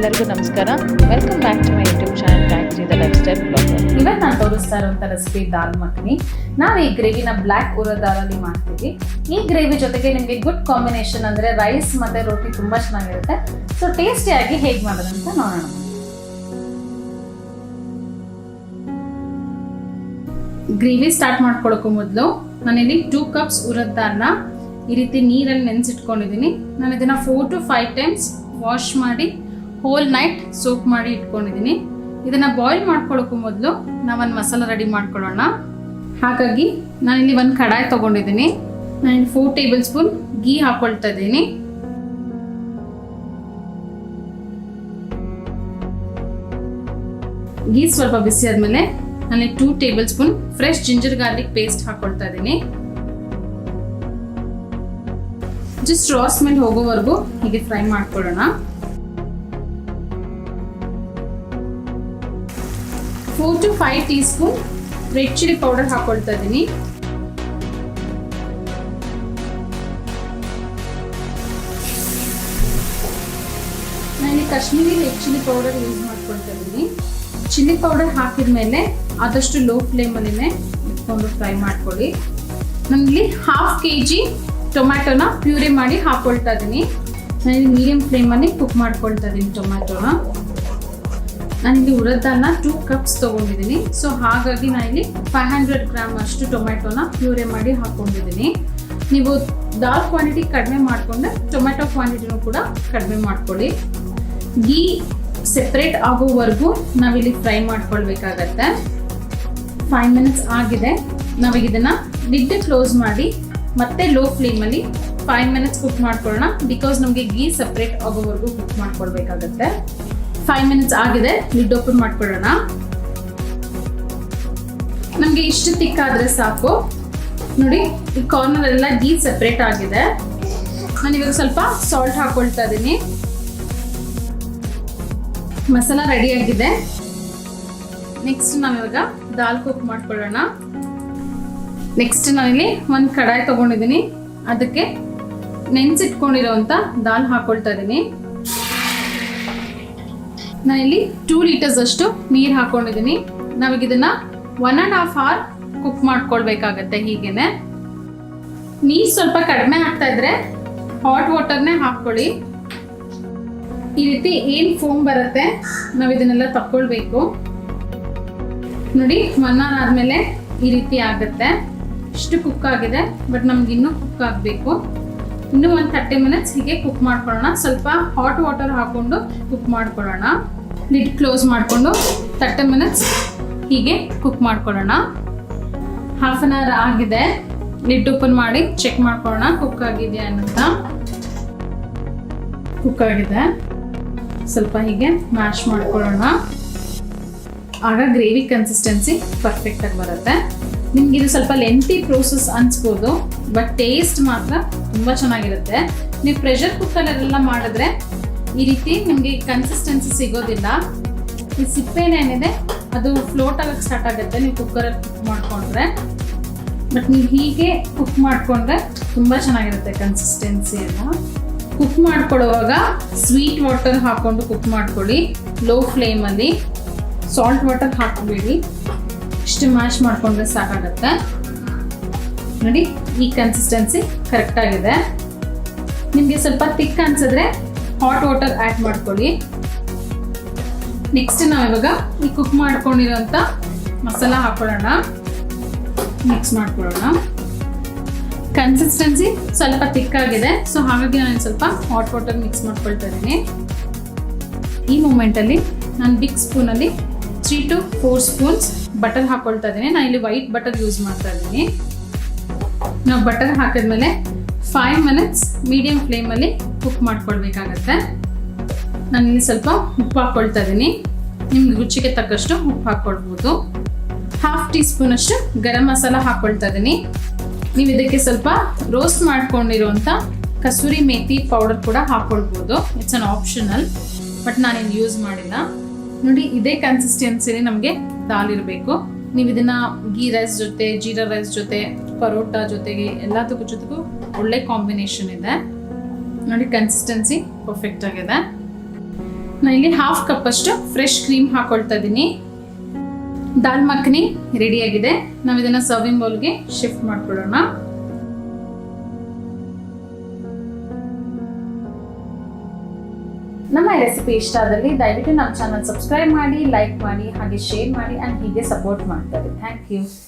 ಎಲ್ಲರಿಗೂ ನಮಸ್ಕಾರ. Welcome back to my YouTube channel Gayatri the lifestyle blogger. ಇವತ್ತು ನಾನು ತೋರಿಸ್ತಾ ಇರುವಂಥ ರೆಸಿಪಿ ದಾಲ್ ಮಖನಿ. ನಾವು ಈ ಗ್ರೇವಿನ ಬ್ಲ್ಯಾಕ್ ಉರದ ದಾಲಲ್ಲಿ ಮಾಡ್ತೀವಿ. ಈ ಗ್ರೇವಿ ಜೊತೆಗೆ ನಿಮಗೆ ಗುಡ್ ಕಾಂಬಿನೇಷನ್ ಅಂದರೆ ರೈಸ್ ಮತ್ತು ರೋಟಿ ತುಂಬ ಚೆನ್ನಾಗಿರುತ್ತೆ. ಸೊ ಟೇಸ್ಟಿಯಾಗಿ ಹೇಗೆ ಮಾಡೋದಂತ ನೋಡೋಣ. ಗ್ರೇವಿ ಸ್ಟಾರ್ಟ್ ಮಾಡ್ಕೊಳ್ಳೋಕ್ಕೂ ಮೊದಲು ನಾನಿಲ್ಲಿ 2 ಕಪ್ಸ್ ಉರದ ದಾಲ್ನ ಈ ರೀತಿ ನೀರಲ್ಲಿ ನೆನೆಸಿಟ್ಕೊಂಡಿದ್ದೀನಿ. ನಾನು ಇದನ್ನು 4 to 5 ಟೈಮ್ಸ್ ವಾಶ್ ಮಾಡಿ ಹೋಲ್ ನೈಟ್ ಸೋಕ್ ಮಾಡಿ ಇಟ್ಕೊಂಡಿದ್ದೀನಿ. ಇದನ್ನು ಬಾಯ್ಲ್ ಮಾಡ್ಕೊಳ್ಳೋಕ್ಕೂ ಮೊದಲು ನಾವೊಂದು ಮಸಾಲ ರೆಡಿ ಮಾಡ್ಕೊಳ್ಳೋಣ. ಹಾಗಾಗಿ ನಾನಿಲ್ಲಿ ಒಂದು ಕಡಾಯಿ ತೊಗೊಂಡಿದ್ದೀನಿ. ನಾನಿಲ್ಲಿ 4 ಟೇಬಲ್ ಸ್ಪೂನ್ ಗೀ ಹಾಕೊಳ್ತಾ ಇದ್ದೀನಿ. ಗೀ ಸ್ವಲ್ಪ ಬಿಸಿ ಆದಮೇಲೆ ನಾನಿಲ್ಲಿ 2 table spoon fresh ginger garlic paste ಹಾಕೊಳ್ತಾ ಇದ್ದೀನಿ. ಜಸ್ಟ್ ರಾ ಸ್ಮೆಲ್ ಹೋಗೋವರೆಗೂ ಹೀಗೆ ಫ್ರೈ ಮಾಡ್ಕೊಳ್ಳೋಣ. 4 to 5 tea spoon red chilli powder ಹಾಕೊಳ್ತಾ ಇದ್ದೀನಿ. ನಾನು Kashmiri red chilli powder use ಮಾಡ್ಕೊಳ್ತಾ ಇದ್ದೀನಿ. ಚಿಲ್ಲಿ ಪೌಡರ್ ಹಾಕಿದ ಮೇಲೆ ಆದಷ್ಟು ಲೋ ಫ್ಲೇಮಲ್ಲಿನೇ ಇಟ್ಕೊಂಡು ಫ್ರೈ ಮಾಡ್ಕೊಳ್ಳಿ. ನನಗೆ 1/2 kg ಟೊಮ್ಯಾಟೋನ ಪ್ಯೂರಿ ಮಾಡಿ ಹಾಕೊಳ್ತಾ ಇದ್ದೀನಿ. ನಾನಿಲ್ಲಿ ಮೀಡಿಯಂ ಫ್ಲೇಮಲ್ಲಿ ಕುಕ್ ಮಾಡ್ಕೊಳ್ತಾ ಇದ್ದೀನಿ ಟೊಮ್ಯಾಟೋನ. ನಾನಿಲ್ಲಿ ಉರದ ದಾಲ್ನ 2 ಕಪ್ಸ್ ತೊಗೊಂಡಿದ್ದೀನಿ. ಸೊ ಹಾಗಾಗಿ ನಾನಿಲ್ಲಿ 500 ಗ್ರಾಮ್ ಅಷ್ಟು ಟೊಮ್ಯಾಟೋನ ಪ್ಯೂರಿ ಮಾಡಿ ಹಾಕ್ಕೊಂಡಿದ್ದೀನಿ. ನೀವು ದಾಲ್ ಕ್ವಾಂಟಿಟಿ ಕಡಿಮೆ ಮಾಡಿಕೊಂಡ್ರೆ ಟೊಮ್ಯಾಟೊ ಕ್ವಾಂಟಿಟಿನೂ ಕೂಡ ಕಡಿಮೆ ಮಾಡ್ಕೊಳ್ಳಿ. ಗೀ ಸೆಪ್ರೇಟ್ ಆಗೋವರೆಗೂ ನಾವಿಲ್ಲಿ ಫ್ರೈ ಮಾಡ್ಕೊಳ್ಬೇಕಾಗತ್ತೆ. 5 ಮಿನಿಟ್ಸ್ ಆಗಿದೆ. ನಾವೀಗ ಇದನ್ನು ಲಿಡ್ ಕ್ಲೋಸ್ ಮಾಡಿ ಮತ್ತೆ ಲೋ ಫ್ಲೇಮಲ್ಲಿ 5 ಮಿನಿಟ್ಸ್ ಕುಕ್ ಮಾಡ್ಕೊಳ್ಳೋಣ. ಬಿಕಾಸ್ ನಮಗೆ ಗೀ ಸಪ್ರೇಟ್ ಆಗೋವರೆಗೂ ಕುಕ್ ಮಾಡ್ಕೊಳ್ಬೇಕಾಗತ್ತೆ. 5 ಮಿನಿಟ್ಸ್ ಆಗಿದೆ. ಲಿಡ್ ಓಪನ್ ಮಾಡ್ಕೊಳ್ಳೋಣ. ನಮಗೆ ಇಷ್ಟು ತಿಕ್ಕಾದರೆ ಸಾಕು. ನೋಡಿ, ಈ ಕಾರ್ನರ್ ಎಲ್ಲ ಗೀ ಸಪ್ರೇಟ್ ಆಗಿದೆ. ನಾನಿವಾಗ ಸ್ವಲ್ಪ ಸಾಲ್ಟ್ ಹಾಕೊಳ್ತಾ ಇದ್ದೀನಿ. ಮಸಾಲ ರೆಡಿ ಆಗಿದೆ. ನೆಕ್ಸ್ಟ್ ನಾವಿವಾಗ ದಾಲ್ ಕುಕ್ ಮಾಡ್ಕೊಳ್ಳೋಣ. ನೆಕ್ಸ್ಟ್ ನಾನಿಲ್ಲಿ ಒಂದು ಕಡಾಯಿ ತೊಗೊಂಡಿದ್ದೀನಿ. ಅದಕ್ಕೆ ನೆನೆಸಿಟ್ಕೊಂಡಿರೋವಂಥ ದಾಲ್ ಹಾಕೊಳ್ತಾ ಇದ್ದೀನಿ. ನಾನಿಲ್ಲಿ 2 ಲೀಟರ್ಸ್ ಅಷ್ಟು ನೀರು ಹಾಕೊಂಡಿದ್ದೀನಿ. ನಾವೀಗ ಇದನ್ನು 1.5 hour ಕುಕ್ ಮಾಡ್ಕೊಳ್ಬೇಕಾಗತ್ತೆ. ಹೀಗೇನೆ ನೀರು ಸ್ವಲ್ಪ ಕಡಿಮೆ ಆಗ್ತಾ ಇದ್ರೆ ಹಾಟ್ ವಾಟರ್ನೇ ಹಾಕ್ಕೊಳ್ಳಿ. ಈ ರೀತಿ ಏನು ಫೋಮ್ ಬರುತ್ತೆ ನಾವು ಇದನ್ನೆಲ್ಲ ತಕ್ಕೊಳ್ಬೇಕು. ನೋಡಿ, 1 hour ಆದಮೇಲೆ ಈ ರೀತಿ ಆಗುತ್ತೆ. ಇಷ್ಟು ಕುಕ್ ಆಗಿದೆ. ಬಟ್ ನಮ್ಗೆ ಇನ್ನೂ ಕುಕ್ ಆಗಬೇಕು. ಇನ್ನೂ ಒಂದು 30 ಮಿನಿಟ್ಸ್ ಹೀಗೆ ಕುಕ್ ಮಾಡ್ಕೊಳ್ಳೋಣ. ಸ್ವಲ್ಪ ಹಾಟ್ ವಾಟರ್ ಹಾಕ್ಕೊಂಡು ಕುಕ್ ಮಾಡ್ಕೊಳ್ಳೋಣ. ಲಿಡ್ ಕ್ಲೋಸ್ ಮಾಡಿಕೊಂಡು 30 ಮಿನಿಟ್ಸ್ ಹೀಗೆ ಕುಕ್ ಮಾಡ್ಕೊಳ್ಳೋಣ. 1/2 hour ಆಗಿದೆ. ಲಿಡ್ ಓಪನ್ ಮಾಡಿ ಚೆಕ್ ಮಾಡ್ಕೊಳ್ಳೋಣ ಕುಕ್ ಆಗಿದೆಯಾ ಅಂತ. ಕುಕ್ ಆಗಿದೆ. ಸ್ವಲ್ಪ ಹೀಗೆ ಮ್ಯಾಶ್ ಮಾಡ್ಕೊಳ್ಳೋಣ. ಆಗ ಗ್ರೇವಿ ಕನ್ಸಿಸ್ಟೆನ್ಸಿ ಪರ್ಫೆಕ್ಟಾಗಿ ಬರುತ್ತೆ. ನಿಮ್ಗೆ ಇದು ಸ್ವಲ್ಪ ಲೆಂತಿ ಪ್ರೋಸೆಸ್ ಅನ್ಸ್ಬೋದು, ಬಟ್ ಟೇಸ್ಟ್ ಮಾತ್ರ ತುಂಬ ಚೆನ್ನಾಗಿರುತ್ತೆ. ನೀವು ಪ್ರೆಷರ್ ಕುಕ್ಕರಲ್ಲೆಲ್ಲ ಮಾಡಿದ್ರೆ ಈ ರೀತಿ ನಿಮಗೆ ಕನ್ಸಿಸ್ಟೆನ್ಸಿ ಸಿಗೋದಿಲ್ಲ. ಈ ಸಿಪ್ಪೆನೇನಿದೆ ಅದು ಫ್ಲೋಟ್ ಆಗಕ್ಕೆ ಸ್ಟಾರ್ಟ್ ಆಗುತ್ತೆ ನೀವು ಕುಕ್ಕರಲ್ಲಿ ಕುಕ್ ಮಾಡಿಕೊಂಡ್ರೆ. ಬಟ್ ನೀವು ಹೀಗೆ ಕುಕ್ ಮಾಡಿಕೊಂಡ್ರೆ ತುಂಬ ಚೆನ್ನಾಗಿರುತ್ತೆ ಕನ್ಸಿಸ್ಟೆನ್ಸಿ ಎಲ್ಲ. ಕುಕ್ ಮಾಡ್ಕೊಳ್ಳೋವಾಗ ಸ್ವೀಟ್ ವಾಟರ್ ಹಾಕ್ಕೊಂಡು ಕುಕ್ ಮಾಡ್ಕೊಳ್ಳಿ ಲೋ ಫ್ಲೇಮಲ್ಲಿ. ಸಾಲ್ಟ್ ವಾಟರ್ ಹಾಕಬೇಡಿ. ಇಷ್ಟು ಮ್ಯಾಶ್ ಮಾಡಿಕೊಂಡ್ರೆ ಸಾಕಾಗತ್ತೆ. ನೋಡಿ, ಈ ಕನ್ಸಿಸ್ಟೆನ್ಸಿ ಕರೆಕ್ಟಾಗಿದೆ. ನಿಮಗೆ ಸ್ವಲ್ಪ ತಿಕ್ ಅನ್ಸಿದ್ರೆ ಹಾಟ್ ವಾಟರ್ ಆ್ಯಡ್ ಮಾಡ್ಕೊಳ್ಳಿ. ನೆಕ್ಸ್ಟ್ ನಾವಿವಾಗ ಈ ಕುಕ್ ಮಾಡ್ಕೊಂಡಿರೋಂಥ ಮಸಾಲ ಹಾಕೊಳ್ಳೋಣ. ಮಿಕ್ಸ್ ಮಾಡ್ಕೊಳ್ಳೋಣ. ಕನ್ಸಿಸ್ಟೆನ್ಸಿ ಸ್ವಲ್ಪ ತಿಕ್ಕಾಗಿದೆ. ಸೊ ಹಾಗಾಗಿ ನಾನು ಸ್ವಲ್ಪ ಹಾಟ್ ವಾಟರ್ ಮಿಕ್ಸ್ ಮಾಡ್ಕೊಳ್ತಾ ಇದ್ದೀನಿ. ಈ ಮೂಮೆಂಟಲ್ಲಿ ನಾನು ಬಿಗ್ ಸ್ಪೂನಲ್ಲಿ 3 to 4 ಸ್ಪೂನ್ಸ್ ಬಟರ್ ಹಾಕೊಳ್ತಾ ಇದ್ದೀನಿ. ನಾನು ಇಲ್ಲಿ ವೈಟ್ ಬಟರ್ ಯೂಸ್ ಮಾಡ್ತಾ ಇದ್ದೀನಿ. ನಾವು ಬಟರ್ ಹಾಕಿದ್ಮೇಲೆ 5 ಮಿನಿಟ್ಸ್ ಮೀಡಿಯಂ ಫ್ಲೇಮಲ್ಲಿ ಕುಕ್ ಮಾಡ್ಕೊಳ್ಬೇಕಾಗತ್ತೆ. ನಾನಿಲ್ಲಿ ಸ್ವಲ್ಪ ಉಪ್ಪು ಹಾಕ್ಕೊಳ್ತಾ ಇದ್ದೀನಿ. ನಿಮ್ಗೆ ರುಚಿಗೆ ತಕ್ಕಷ್ಟು ಉಪ್ಪು ಹಾಕ್ಕೊಳ್ಬೋದು. 1/2 ಟೀ ಸ್ಪೂನ್ ಅಷ್ಟು ಗರಂ ಮಸಾಲ ಹಾಕ್ಕೊಳ್ತಾ ಇದ್ದೀನಿ. ನೀವು ಇದಕ್ಕೆ ಸ್ವಲ್ಪ ರೋಸ್ಟ್ ಮಾಡ್ಕೊಂಡಿರುವಂಥ ಕಸೂರಿ ಮೇಥಿ ಪೌಡರ್ ಕೂಡ ಹಾಕ್ಕೊಳ್ಬೋದು. ಇಟ್ಸ್ ಅನ್ ಆಪ್ಷನಲ್, ಬಟ್ ನಾನೇನು ಯೂಸ್ ಮಾಡಿಲ್ಲ. ನೋಡಿ, ಇದೇ ಕನ್ಸಿಸ್ಟೆನ್ಸಿಲಿ ನಮಗೆ ದಾಲ್ ಇರಬೇಕು. ನೀವು ಇದನ್ನ ಗೀ ರೈಸ್ ಜೊತೆ, ಜೀರಾ ರೈಸ್ ಜೊತೆ, ಪರೋಟ ಜೊತೆಗೆ ಎಲ್ಲದಕ್ಕೂ ಜೊತೆಗೂ ಒಳ್ಳೆ ಕಾಂಬಿನೇಷನ್ ಇದೆ. ನೋಡಿ, ಕನ್ಸಿಸ್ಟೆನ್ಸಿ ಪರ್ಫೆಕ್ಟ್ ಆಗಿದೆ. ನಾನು ಇಲ್ಲಿ 1/2 ಕಪ್ ಅಷ್ಟು ಫ್ರೆಶ್ ಕ್ರೀಮ್ ಹಾಕೊಳ್ತಾ ಇದ್ದೀನಿ. ದಾಲ್ ಮಖನಿ ರೆಡಿ ಆಗಿದೆ. ನಾವು ಇದನ್ನ ಸರ್ವಿಂಗ್ ಬೌಲ್ಗೆ ಶಿಫ್ಟ್ ಮಾಡ್ಕೊಳ್ಳೋಣ. ನಮ್ಮ ರೆಸಿಪಿ ಇಷ್ಟ ಆದಲ್ಲಿ ದಯವಿಟ್ಟು ನಮ್ಮ ಚಾನಲ್ ಸಬ್ಸ್ಕ್ರೈಬ್ ಮಾಡಿ, ಲೈಕ್ ಮಾಡಿ, ಹಾಗೆ ಶೇರ್ ಮಾಡಿ ಅಂಡ್ ಹೀಗೆ ಸಪೋರ್ಟ್ ಮಾಡ್ತಾರೆ. Thank you.